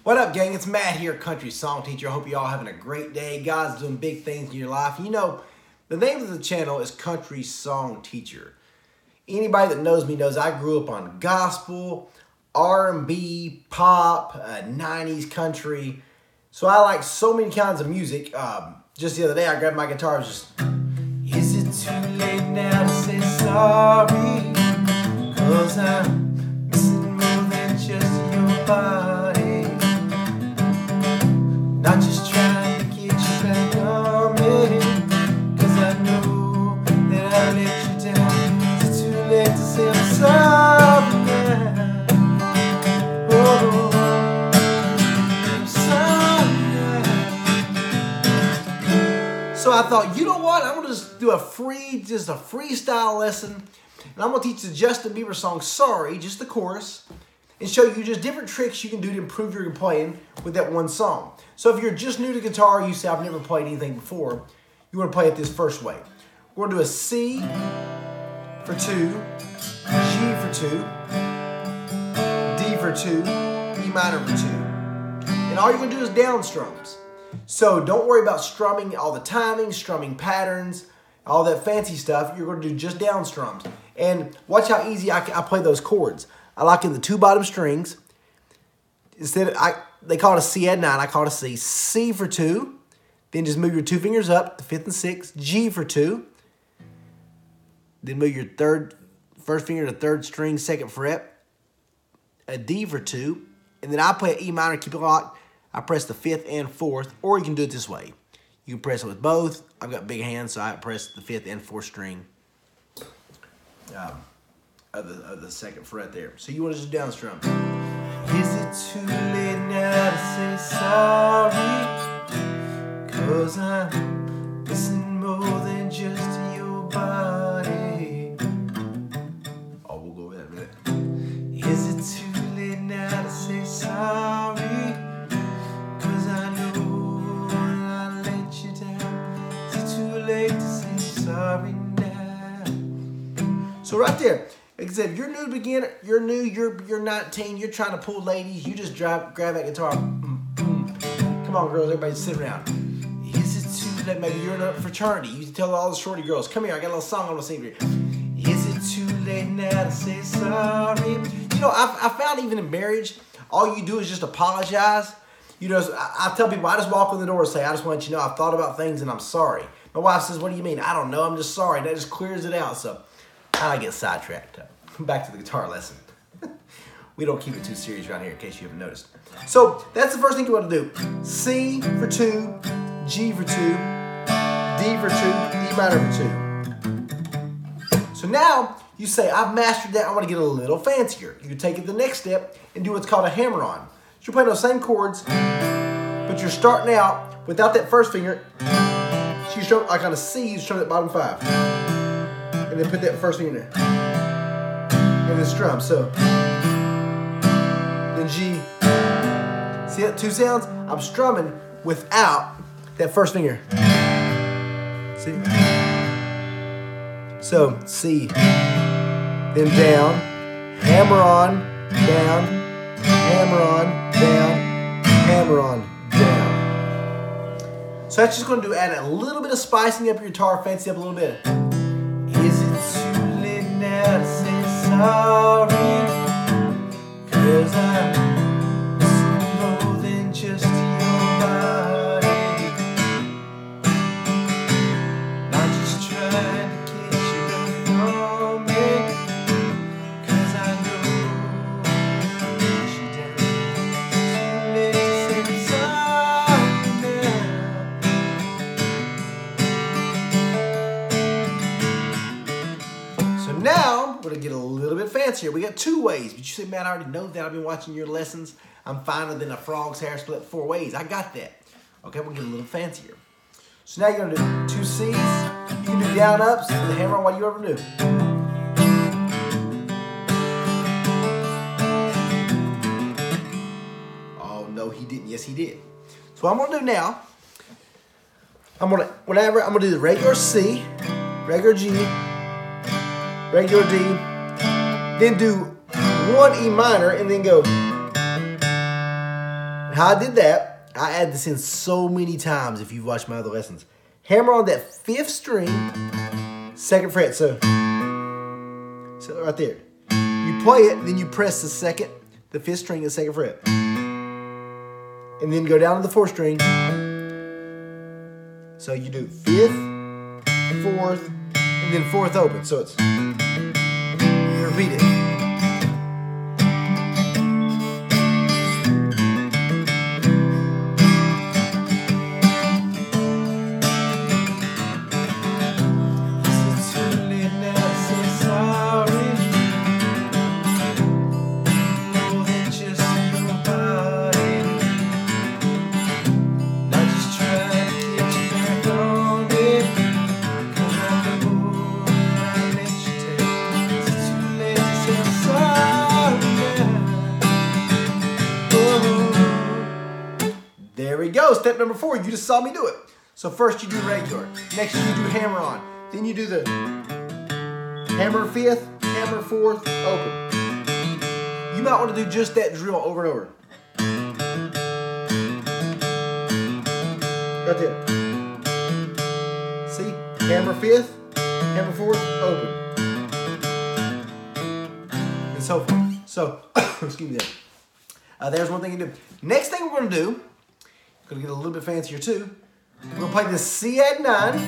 What up, gang? It's Matt here, Country Song Teacher. I hope you all having a great day. God's doing big things in your life. You know, the name of the channel is Country Song Teacher. Anybody that knows me knows I grew up on gospel, R&B, pop, 90s country. So I like so many kinds of music. Just the other day, I grabbed my guitar and was just, is it too late now to say sorry? 'Cause I'm missing more than just your body. Not just trying to get you back on me, 'cause I know that I let you down. It's too late to say I'm sorry now. Oh, I'm sorry now. So I thought, you know what? I'm gonna just do a freestyle lesson, and I'm gonna teach the Justin Bieber song "Sorry," just the chorus, and show you just different tricks you can do to improve your playing with that one song. So if you're just new to guitar, you say, I've never played anything before, you want to play it this first way. We're going to do a C for 2, G for 2, D for 2, E minor for 2. And all you're going to do is down strums. So don't worry about strumming all the timing, strumming patterns, all that fancy stuff. You're going to do just down strums. And watch how easy I play those chords. I lock in the 2 bottom strings. They call it a C add 9. I call it a C. C for 2. Then just move your 2 fingers up, the 5th and 6th. G for 2. Then move your first finger to 3rd string, 2nd fret. A D for 2. And then I play an E minor, keep it locked. I press the 5th and 4th. Or you can do it this way. You can press it with both. I've got big hands, so I press the 5th and 4th string of the 2nd fret there. So you want to just down strum. Is it too late now to say sorry? 'Cause I'm missing more than just your body. Oh, we'll go with that in a minute. Is it too late now to say sorry? 'Cause I know I let you down. Is it too late to say sorry now? So right there. Like I said, if you're new beginner, you're 19, you're trying to pull ladies, you just grab that guitar. Come on, girls, everybody sit around. Is it too late? Maybe you're in a fraternity. You tell all the shorty girls, come here, I got a little song I want to sing for you. Is it too late now to say sorry? You know, I found even in marriage, all you do is just apologize. You know, I tell people, I just walk in the door and say, I just want you to know I've thought about things and I'm sorry. My wife says, what do you mean? I don't know, I'm just sorry. That just clears it out. So I get sidetracked. Back to the guitar lesson. We don't keep it too serious around here in case you haven't noticed. So that's the first thing you want to do. C for 2, G for 2, D for 2, E minor for 2. So now you say, I've mastered that. I want to get a little fancier. You can take it the next step and do what's called a hammer-on. So you're playing those same chords, but you're starting out without that first finger. So you strum like on a C, you strum that bottom 5. And then put that first finger in there. And then strum, so then G. See that 2 sounds? I'm strumming without that first finger. See? So C, then down, hammer on, down, hammer on, down, hammer on, down. So that's just going to add a little bit of spicing up your guitar, fancy up a little bit. Is it too late now to say sorry? 'Cause I'm missing more than just your body. Not just trying to get you back on me, 'cause I know I let you down. Too late to say sorry now. So now we're gonna get a little bit fancier. We got 2 ways. But you say, man, I already know that. I've been watching your lessons. I'm finer than a frog's hair split 4 ways. I got that. Okay, we'll get a little fancier. So now you're gonna do 2 C's. You can do down ups and the hammer on what you ever do. Oh no, he didn't. Yes, he did. So what I'm gonna do now, I'm gonna do the regular C, regular G, regular D, then do 1 E minor and then go how I did that, I add this in so many times if you've watched my other lessons. Hammer on that 5th string, 2nd fret, so right there. You play it, then you press the 5th string, the 2nd fret. And then go down to the 4th string. So you do 5th, 4th, and then 4th open. So it's, repeat it. There we go, step number 4, you just saw me do it. So first you do regular, next you do hammer on, then you do the hammer 5th, hammer 4th, open. You might want to do just that drill over and over. Right there. See, hammer 5th, hammer 4th, open. And so forth. So, excuse me there. There's one thing you do. Next thing we're going to do, going to get a little bit fancier too. We're going to play this C add 9,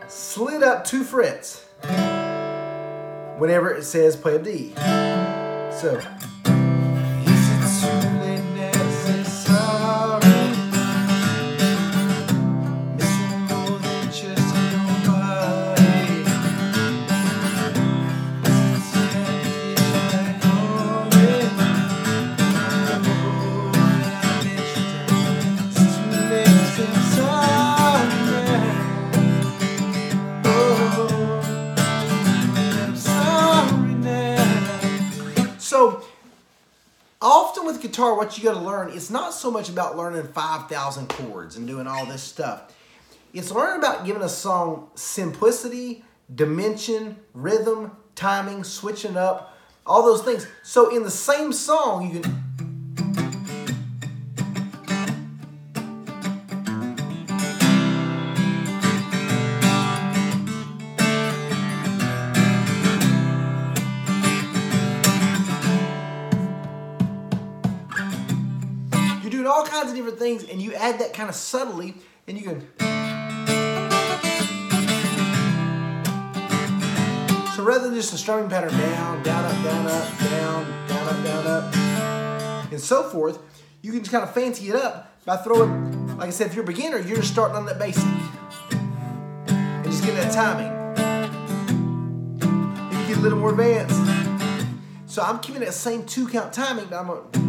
slid up 2 frets. Whenever it says play a D. So, is it too late now to say sorry? Missing more than just your body. Is it too late to get back on it? So, often with guitar, what you got to learn, it's not so much about learning 5,000 chords and doing all this stuff. It's learning about giving a song simplicity, dimension, rhythm, timing, switching up, all those things. So in the same song, you can... all kinds of different things, and you add that kind of subtly, and you can. So rather than just a strumming pattern, down, down, up, down, up, down, down, up, down, up, and so forth, you can just kind of fancy it up by throwing, like I said, if you're a beginner, you're just starting on that basic and just getting that timing. Then you get a little more advanced. So I'm keeping that same 2-count timing, but I'm going to.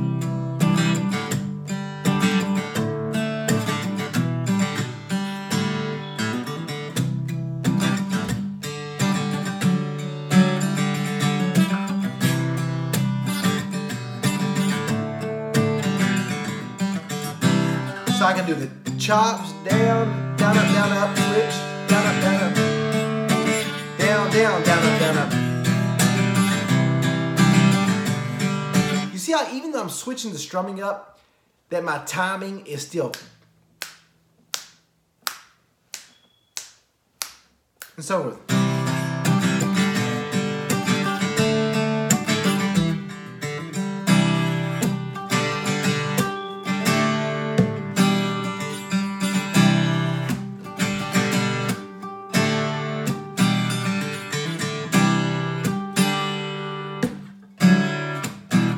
So I can do the chops, down, down, up, switch, down, up, down, down, down, down, up. You see how even though I'm switching the strumming up, that my timing is still. And so forth.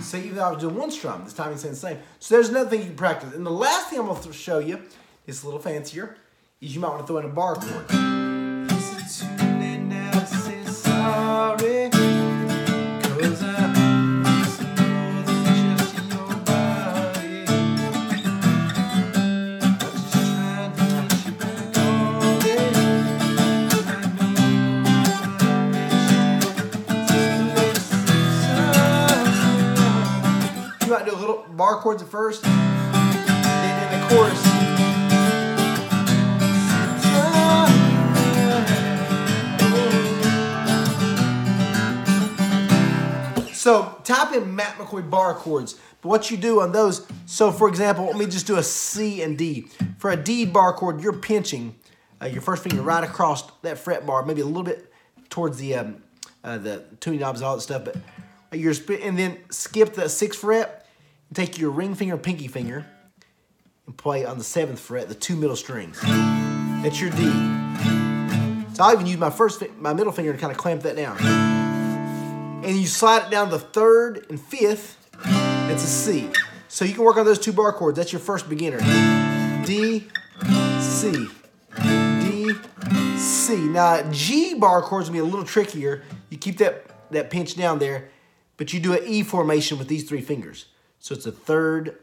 So even though I was doing one strum, this timing staying the same. So there's another thing you can practice. And the last thing I'm going to show you, is a little fancier, is you might want to throw in a bar chord. Is it too late now to say sorry? 'Cause I'm missing more than just your body. I'm just trying to get you back on it. I know you might do a little bar chords at first, then in the chorus. So type in Matt McCoy bar chords. But what you do on those, so for example, let me just do a C and D. For a D bar chord, you're pinching your first finger right across that fret bar, maybe a little bit towards the tuning knobs and all that stuff. But and then skip the 6th fret and take your ring finger and pinky finger and play on the 7th fret, the 2 middle strings. That's your D. So I'll even use my middle finger to kind of clamp that down. And you slide it down to the 3rd and 5th, it's a C. So you can work on those 2 bar chords. That's your first beginner. D, C, D, C. Now G bar chords will be a little trickier. You keep that pinch down there, but you do an E formation with these 3 fingers. So it's the 3rd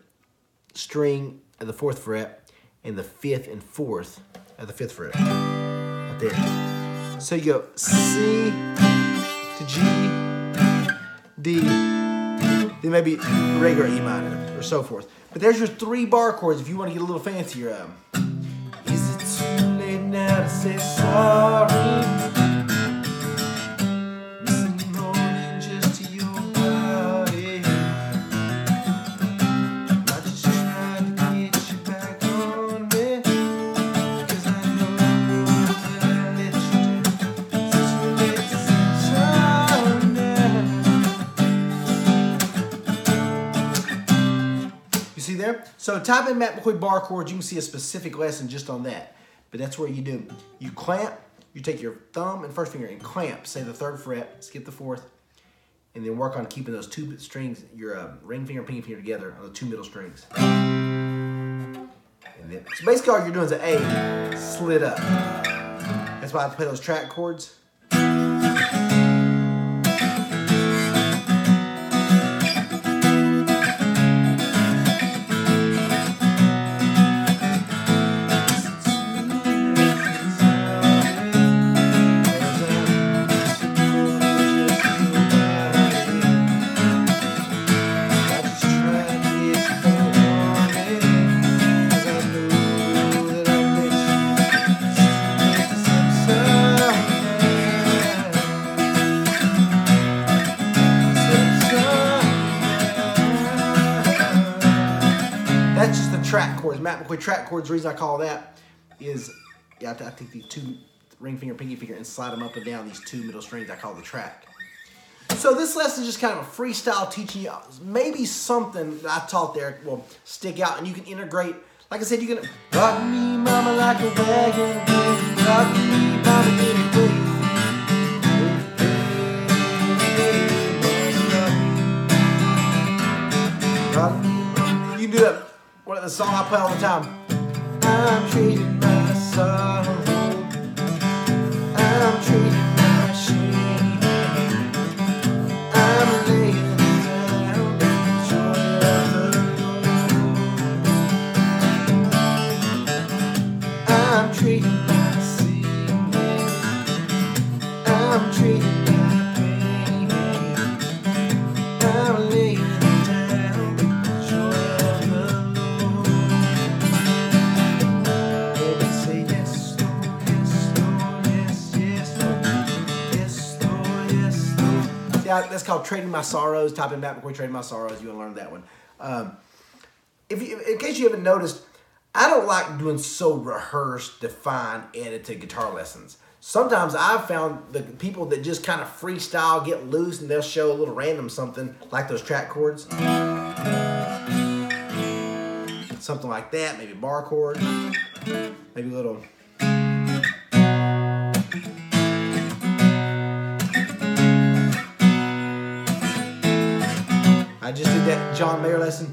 string of the 4th fret and the 5th and 4th of the 5th fret. Right there. So you go C to G, D, then maybe regular E minor or so forth. But there's your 3 bar chords if you want to get a little fancier. Is it too late now to say sorry? Missing more than just to your body. I just tried to get you back on me, 'cause I know that I let you do. It's too late to say sorry now. You see there? So type in Matt McCoy bar chords. You can see a specific lesson just on that. But that's where you do. You clamp. You take your thumb and first finger and clamp. Say the 3rd fret. Skip the 4th. And then work on keeping those 2 strings, your ring finger and pinky finger together on the 2 middle strings. And then, so basically all you're doing is an A slid up. That's why I have to play those track chords. That's just the track chords. Matt McCoy track chords. The reason I call that is, I take these 2 ring finger, pinky finger, and slide them up and down these 2 middle strings. I call the track. So this lesson is just kind of a freestyle teaching you. Maybe something that I taught there will stick out, and you can integrate. Like I said, you can rock me, mama, like a wagon, rock me, mama, get it crazy. Rock me, mama. You can do that. One of the song I play all the time. I'm treating my sorrow. I'm treating my shame. I'm laying down in the joy of the Lord. I'm treating my sin. I'm treating my pain. I'm laying down in the joy of the Lord. Yeah, that's called Trading My Sorrows. Type in Matt McCoy Trading My Sorrows. You want to learn that one. In case you haven't noticed, I don't like doing so rehearsed, defined, edited guitar lessons. Sometimes I've found the people that just kind of freestyle, get loose, and they'll show a little random something, like those track chords. Something like that, maybe a bar chord, maybe a little... I just did that John Mayer lesson.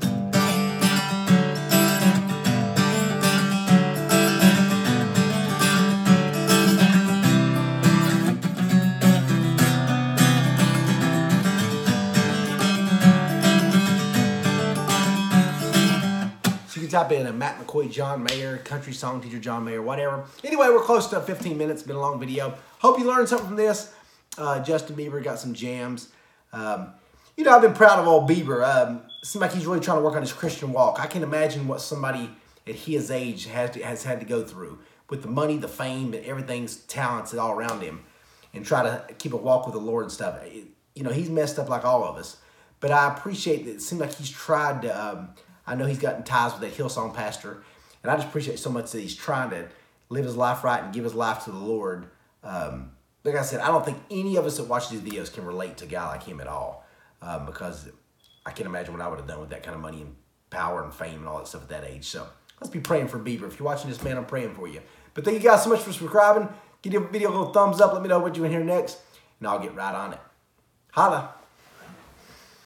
So you can type in a Matt McCoy, John Mayer, country song teacher, John Mayer, whatever. Anyway, we're close to 15 minutes. It's been a long video. Hope you learned something from this. Justin Bieber got some jams. You know, I've been proud of old Bieber. Seems like he's really trying to work on his Christian walk. I can imagine what somebody at his age has had to go through with the money, the fame, and everything's talented all around him, and try to keep a walk with the Lord and stuff. you know, he's messed up like all of us. But I appreciate that it seems like he's tried to, I know he's gotten ties with that Hillsong pastor, and I just appreciate so much that he's trying to live his life right and give his life to the Lord. Like I said, I don't think any of us that watch these videos can relate to a guy like him at all, because I can't imagine what I would have done with that kind of money and power and fame and all that stuff at that age. So let's be praying for Bieber. If you're watching this, man, I'm praying for you. But thank you guys so much for subscribing. Give the video a little thumbs up. Let me know what you want to hear next, and I'll get right on it. Holla.